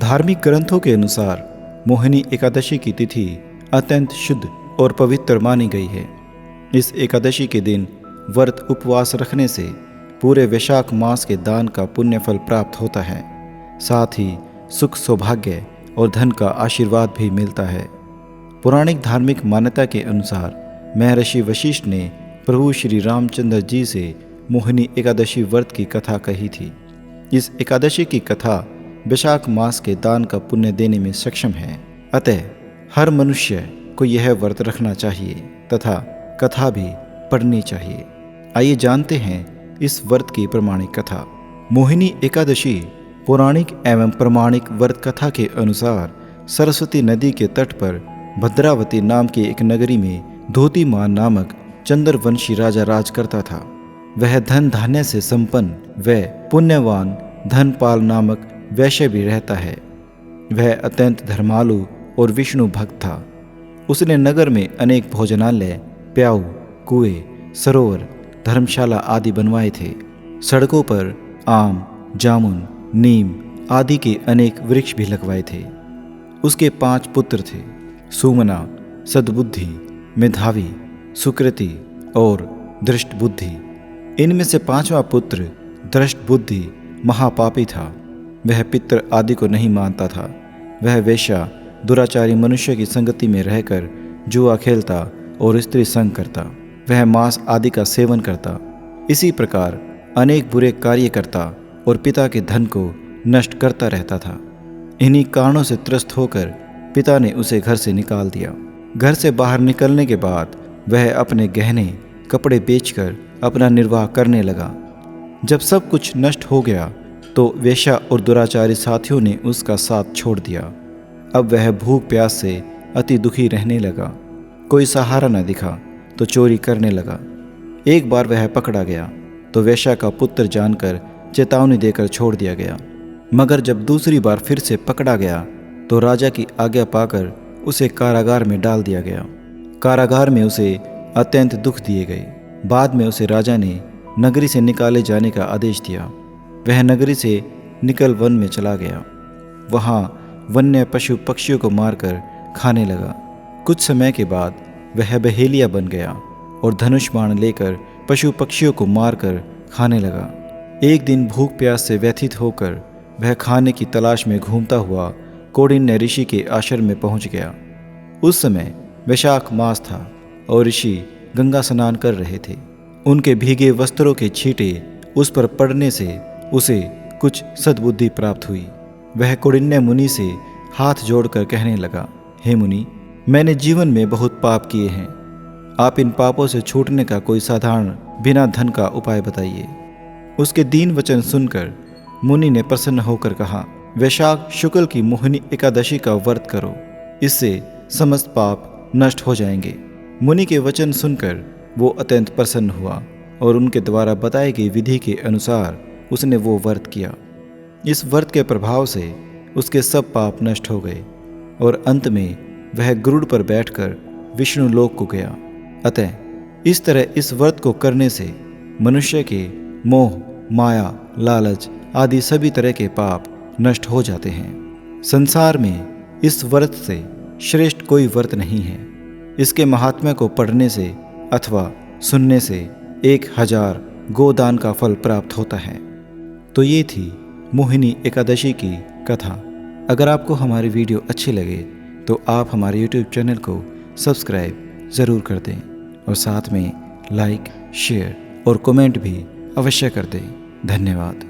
धार्मिक ग्रंथों के अनुसार मोहिनी एकादशी की तिथि अत्यंत शुद्ध और पवित्र मानी गई है। इस एकादशी के दिन व्रत उपवास रखने से पूरे वैशाख मास के दान का पुण्य फल प्राप्त होता है। साथ ही सुख, सौभाग्य और धन का आशीर्वाद भी मिलता है। पौराणिक धार्मिक मान्यता के अनुसार महर्षि वशिष्ठ ने प्रभु श्री रामचंद्र जी से मोहिनी एकादशी व्रत की कथा कही थी। इस एकादशी की कथा वैशाख मास के दान का पुण्य देने में सक्षम है। अतः हर मनुष्य को यह व्रत रखना चाहिए तथा कथा भी पढ़नी चाहिए। आइए जानते हैं इस व्रत की प्रमाणिक कथा। मोहिनी एकादशी पौराणिक एवं प्रमाणिक व्रत कथा के अनुसार सरस्वती नदी के तट पर भद्रावती नाम की एक नगरी में धोतीमान नामक चंद्रवंशी राजा राज करता था। वह धन धान्य से संपन्न व पुण्यवान धनपाल नामक वैश्य भी रहता है। वह अत्यंत धर्मालु और विष्णु भक्त था। उसने नगर में अनेक भोजनालय, प्याऊ, कुएं, सरोवर, धर्मशाला आदि बनवाए थे। सड़कों पर आम, जामुन, नीम आदि के अनेक वृक्ष भी लगवाए थे। उसके 5 पुत्र थे, सुमना, सद्बुद्धि, मेधावी, सुकृति और दृष्ट बुद्धि। इनमें से 5वां पुत्र दृष्ट बुद्धि महापापी था। वह पितृ आदि को नहीं मानता था। वह वेश्या, दुराचारी मनुष्य की संगति में रहकर जुआ खेलता और स्त्री संग करता। वह मांस आदि का सेवन करता। इसी प्रकार अनेक बुरे कार्य करता और पिता के धन को नष्ट करता रहता था। इन्हीं कारणों से त्रस्त होकर पिता ने उसे घर से निकाल दिया। घर से बाहर निकलने के बाद वह अपने गहने, कपड़े बेचकर अपना निर्वाह करने लगा। जब सब कुछ नष्ट हो गया तो वेश्या और दुराचारी साथियों ने उसका साथ छोड़ दिया। अब वह भूख प्यास से अति दुखी रहने लगा। कोई सहारा न दिखा तो चोरी करने लगा। एक बार वह पकड़ा गया तो वेश्या का पुत्र जानकर चेतावनी देकर छोड़ दिया गया। मगर जब दूसरी बार फिर से पकड़ा गया तो राजा की आज्ञा पाकर उसे कारागार में डाल दिया गया। कारागार में उसे अत्यंत दुख दिए गए। बाद में उसे राजा ने नगरी से निकाले जाने का आदेश दिया। वह नगरी से निकल वन में चला गया। वहाँ वन्य पशु पक्षियों को मारकर खाने लगा। कुछ समय के बाद वह बहेलिया बन गया और धनुष बाण लेकर पशु पक्षियों को मारकर खाने लगा। एक दिन भूख प्यास से व्यथित होकर वह खाने की तलाश में घूमता हुआ कौंडिन्य ऋषि के आश्रम में पहुंच गया। उस समय वैशाख मास था और ऋषि गंगा स्नान कर रहे थे। उनके भीगे वस्त्रों के छींटे उस पर पड़ने से उसे कुछ सद्बुद्धि प्राप्त हुई। वह कौंडिन्य मुनि से हाथ जोड़कर कहने लगा, हे मुनि, मैंने जीवन में बहुत पाप किए हैं। आप इन पापों से छूटने का कोई साधारण बिना धन का उपाय बताइए। उसके दीन वचन सुनकर मुनि ने प्रसन्न होकर कहा, वैशाख शुक्ल की मोहिनी एकादशी का व्रत करो, इससे समस्त पाप नष्ट हो जाएंगे। मुनि के वचन सुनकर वो अत्यंत प्रसन्न हुआ और उनके द्वारा बताई गई विधि के अनुसार उसने वो व्रत किया। इस व्रत के प्रभाव से उसके सब पाप नष्ट हो गए और अंत में वह गरुड़ पर बैठकर विष्णु लोक को गया। अतः इस तरह इस व्रत को करने से मनुष्य के मोह, माया, लालच आदि सभी तरह के पाप नष्ट हो जाते हैं। संसार में इस व्रत से श्रेष्ठ कोई व्रत नहीं है। इसके महात्म्य को पढ़ने से अथवा सुनने से 1000 गोदान का फल प्राप्त होता है। तो ये थी मोहिनी एकादशी की कथा। अगर आपको हमारी वीडियो अच्छी लगे तो आप हमारे YouTube चैनल को सब्सक्राइब ज़रूर कर दें और साथ में लाइक, शेयर और कमेंट भी अवश्य कर दें। धन्यवाद।